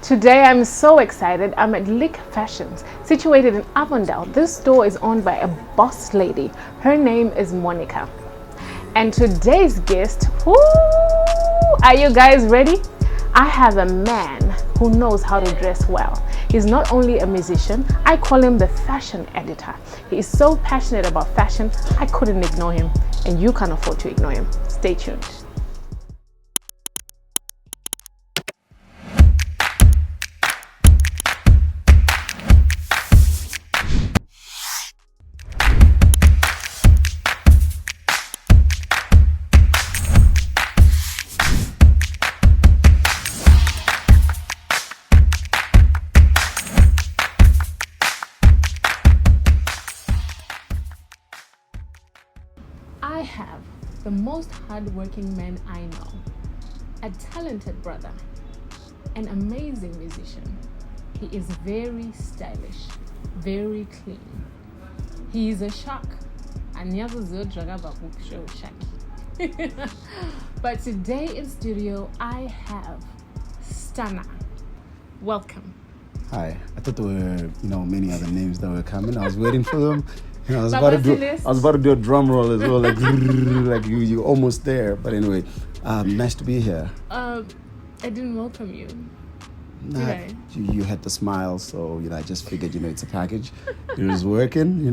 Today I'm so excited. I'm at Lick Fashions, situated in Avondale. This store is owned by a boss lady. Her name is Monica. And today's guest, whoo, are you guys ready? I have a man who knows how to dress well. He's not only a musician, I call him the fashion editor. He is so passionate about fashion, I couldn't ignore him. And you can't afford to ignore him. Stay tuned. I have the most hardworking man I know, a talented brother, an amazing musician. He is very stylish, very clean. He is a shark. But today in studio, I have Stana. Welcome. Hi. I thought there were, many other names that were coming. I was waiting for them. I was about to do a drum roll as well, like you're almost there. But anyway, nice to be here. I didn't welcome you. Nah, you had the smile, so I just figured it's a package. It was working,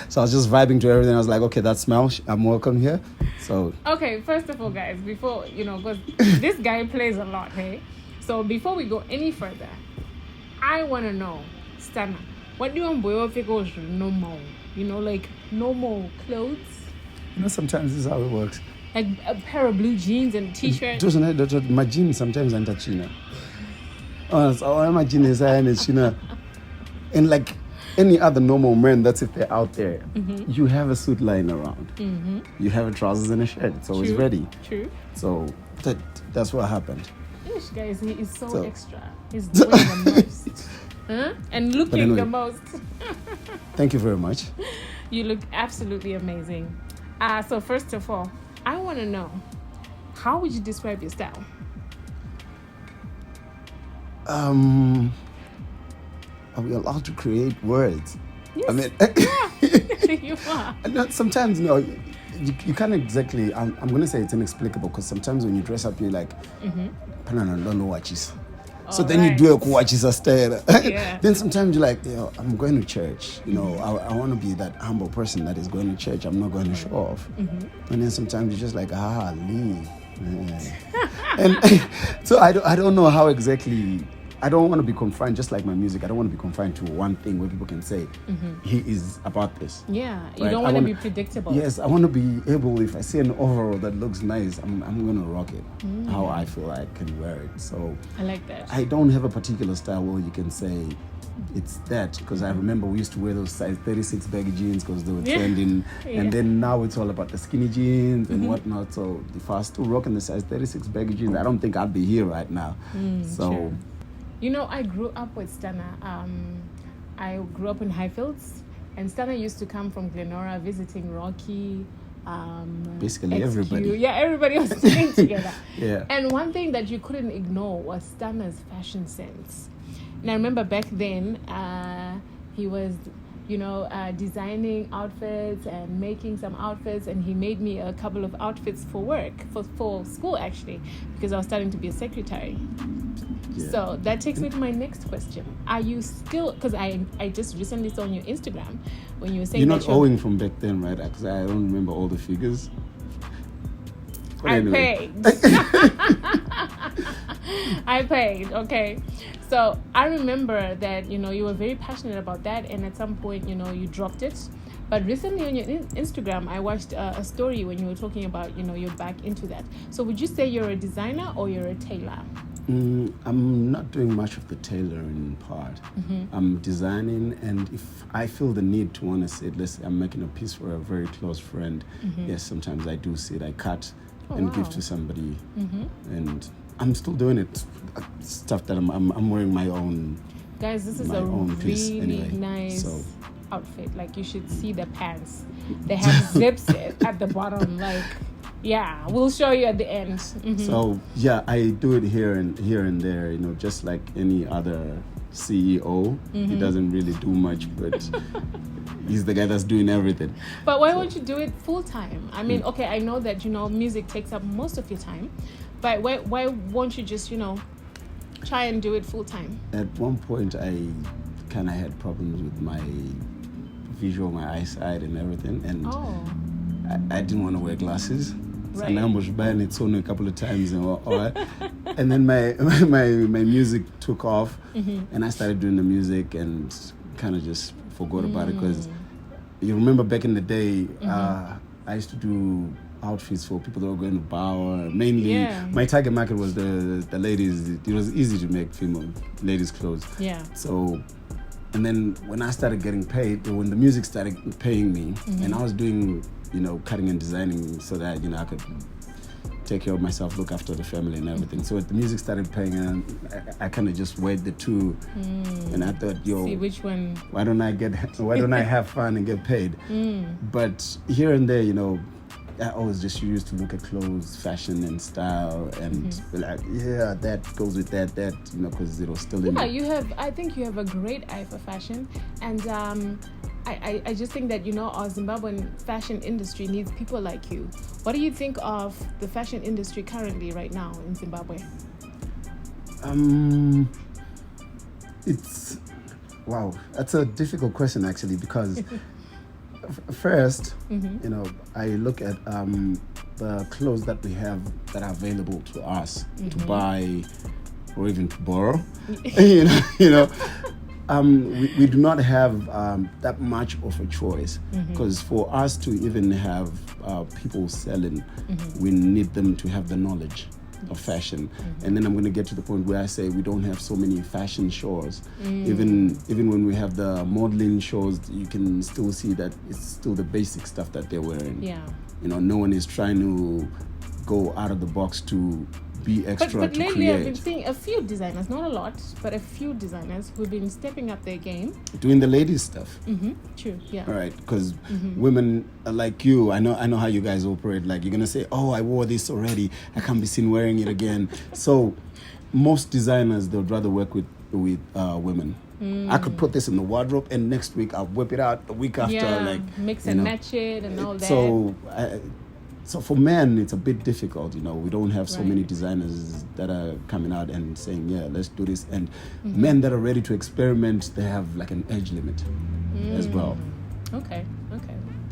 So I was just vibing to everything. I was like, okay, that smell, I'm welcome here. So okay, first of all, guys, before because this guy plays a lot, hey. So before we go any further, I want to know, Stana, what do you want boy goes normal? Like normal clothes. Sometimes this is how it works. Like a pair of blue jeans and a t-shirt. Doesn't it? My jeans sometimes enter China. My jeans is China. And like any other normal man, that's if they're out there. Mm-hmm. You have a suit lying around. Mm-hmm. You have a trousers and a shirt. It's always ready. True. So that's what happened. Ish, guys, he is so extra. He's doing the most. Huh? And looking the most. Thank you very much. You look absolutely amazing. So first of all, I want to know, how would you describe your style? Are we allowed to create words? Yes. I mean, you are. Sometimes, you can't exactly. I'm going to say it's inexplicable because sometimes when you dress up, you're like, I don't know what is. So then you do a kuwachisa style. Yeah. Then sometimes you're like, I'm going to church. I want to be that humble person that is going to church. I'm not going to show off. Mm-hmm. And then sometimes you're just like, leave. And so I don't know how exactly. I don't want to be confined, just like my music. I don't want to be confined to one thing where people can say, he is about this. Yeah, you don't want to be predictable. Yes, I want to be able, if I see an overall that looks nice, I'm going to rock it how I feel I can wear it. So I like that. I don't have a particular style where you can say it's that, because I remember we used to wear those size 36 baggy jeans because they were trending. And then now it's all about the skinny jeans and whatnot. So if I was still rocking the size 36 baggy jeans, I don't think I'd be here right now. Sure. I grew up with Stana. I grew up in Highfields, and Stana used to come from Glenora visiting Rocky. Basically XQ. everybody. Yeah, everybody was sitting together. Yeah. And one thing that you couldn't ignore was Stana's fashion sense. And I remember back then, he was, designing outfits and making some outfits, and he made me a couple of outfits for work, for school actually, because I was starting to be a secretary. Yeah. So that takes me to my next question. Are you still, because I just recently saw on your Instagram when you were saying you're not owing from back then, right? Because I don't remember all the figures. But anyway. I paid, okay. So I remember that, you were very passionate about that, and at some point, you dropped it. But recently on your Instagram, I watched a story when you were talking about, you're back into that. So would you say you're a designer or you're a tailor? I'm not doing much of the tailoring part. I'm designing, and if I feel the need to want to say, let's say I'm making a piece for a very close friend, yes, sometimes I do sit, I cut and give to somebody. And I'm still doing it. Stuff that I'm wearing my own. Guys, this is a really nice outfit. Like, you should see the pants. They have zips at the bottom. Like, Yeah, we'll show you at the end. Mhm. So yeah, I do it here and there, just like any other CEO. He doesn't really do much, but he's the guy that's doing everything. But why won't you do it full time? I mean, okay, I know that music takes up most of your time, but why won't you just try and do it full time? At one point, I kind of had problems with my my eyesight and everything, and I didn't want to wear glasses. Right. And I was buying it on a couple of times, and then my music took off, and I started doing the music and kind of just forgot about it, because you remember back in the day, I used to do outfits for people that were going to Bauer. Mainly, my target market was the ladies. It was easy to make female ladies clothes. Yeah. So, and then when I started getting paid, when the music started paying me, and I was doing cutting and designing so that I could take care of myself, look after the family and everything. So the music started paying, and I kind of just weighed the two, and I thought, see which one. Why don't I have fun and get paid? But here and there, I always just used to look at clothes, fashion and style, and be like, yeah, that goes with that, because it was still in me. I think you have a great eye for fashion, and I just think that our Zimbabwean fashion industry needs people like you. What do you think of the fashion industry currently right now in Zimbabwe? It's wow, that's a difficult question actually, because first, I look at the clothes that we have that are available to us to buy or even to borrow. We do not have that much of a choice, because for us to even have people selling, we need them to have the knowledge of fashion. And then I'm going to get to the point where I say we don't have so many fashion shows. Even when we have the modeling shows, you can still see that it's still the basic stuff that they're wearing. Yeah. No one is trying to go out of the box to be extra, but to lately create. I've been seeing a few designers, not a lot, but a few designers who've been stepping up their game. Doing the ladies stuff. True, yeah. All right, because women like you, I know how you guys operate. Like, you're gonna say, "Oh, I wore this already. I can't be seen wearing it again." So, most designers, they'd rather work with women. I could put this in the wardrobe, and next week I'll whip it out. The week after, mix and match it and all that. So for men, it's a bit difficult. We don't have so Right. many designers that are coming out and saying, "Yeah, let's do this." And men that are ready to experiment, they have like an age limit as well. Okay.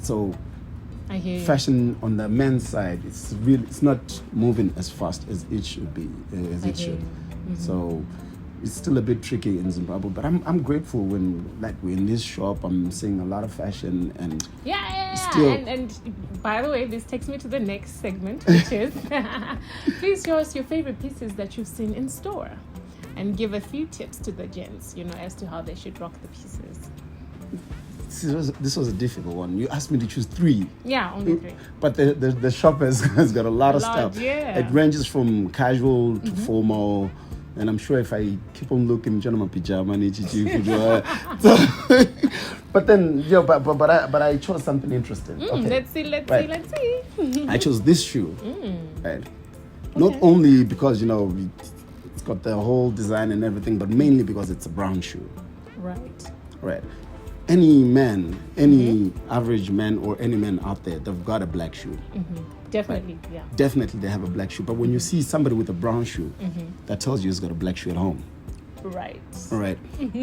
So I hear you. fashion on the men's side, it's not moving as fast as it should be, as I it hear should. you. So it's still a bit tricky in Zimbabwe, but I'm grateful when we're in this shop. I'm seeing a lot of fashion and Yeah. Still- And by the way, this takes me to the next segment, which is please show us your favorite pieces that you've seen in store, and give a few tips to the gents, as to how they should rock the pieces. this was a difficult one. You asked me to choose 3. Yeah, only 3. But the shop has got a lot of stuff. Yeah. It ranges from casual to formal, and I'm sure if I keep on looking, gentleman pajama, but then but I chose something interesting. Okay. Let's see. I chose this shoe, right? Not only because it's got the whole design and everything, but mainly because it's a brown shoe. Right. Any man, any average man or any man out there, they've got a black shoe. Definitely, yeah. Definitely they have a black shoe. But when you see somebody with a brown shoe, that tells you he's got a black shoe at home. Right. All right.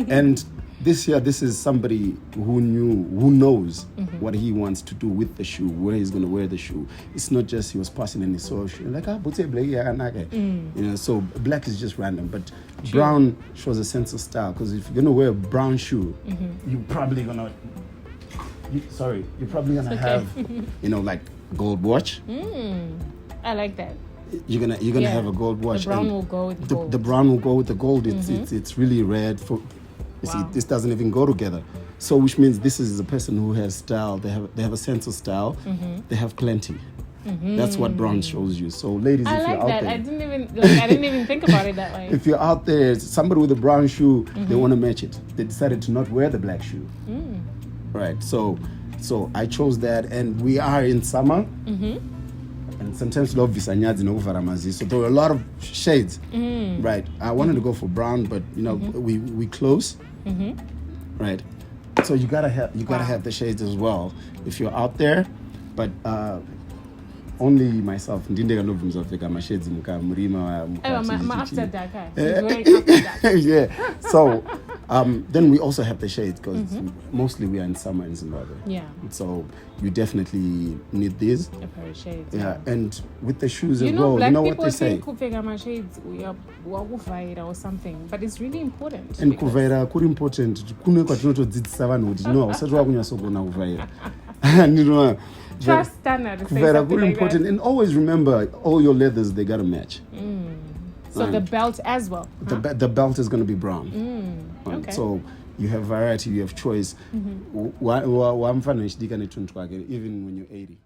And this is somebody who knows what he wants to do with the shoe, where he's going to wear the shoe. It's not just he was passing and he saw a shoe like, so black is just random, but brown shows a sense of style, because if you're going to wear a brown shoe, you're probably going to have like gold watch. I like that. You're gonna have a gold watch. The brown will go with gold. The brown will go with the gold. It's really red. See, this doesn't even go together. So, which means this is a person who has style. They have a sense of style. They have plenty. That's what brown shows you. So, ladies, if you're out there, I didn't even think about it that way. If you're out there, somebody with a brown shoe, they want to match it. They decided to not wear the black shoe. Right. So I chose that, and we are in summer. And sometimes love is anyadzi nokuvhara maziso. So there were a lot of shades. Right. I wanted to go for brown, but you know, we close. Right. So you gotta have the shades as well if you're out there. But only myself. Ndinde kanovhunza kupfeka mashades mukamurima. After dark. After dark. Yeah. So then we also have the shades because mostly we are in summer in Zimbabwe. Yeah. So you definitely need these. A pair of shades. Yeah. And with the shoes you as know, well. You know what they say? say. Kupfeka mashades or something, but it's really important. And kuvaira kuri important. Kune kwatinotodzidzisa vanhu kuti no usati wakunyasogona kuvaira. Trust standard. Very important. Like, and always remember, all your leathers, they got to match. So the belt as well. The belt is going to be brown. Okay. So you have variety, you have choice. Even when you're 80.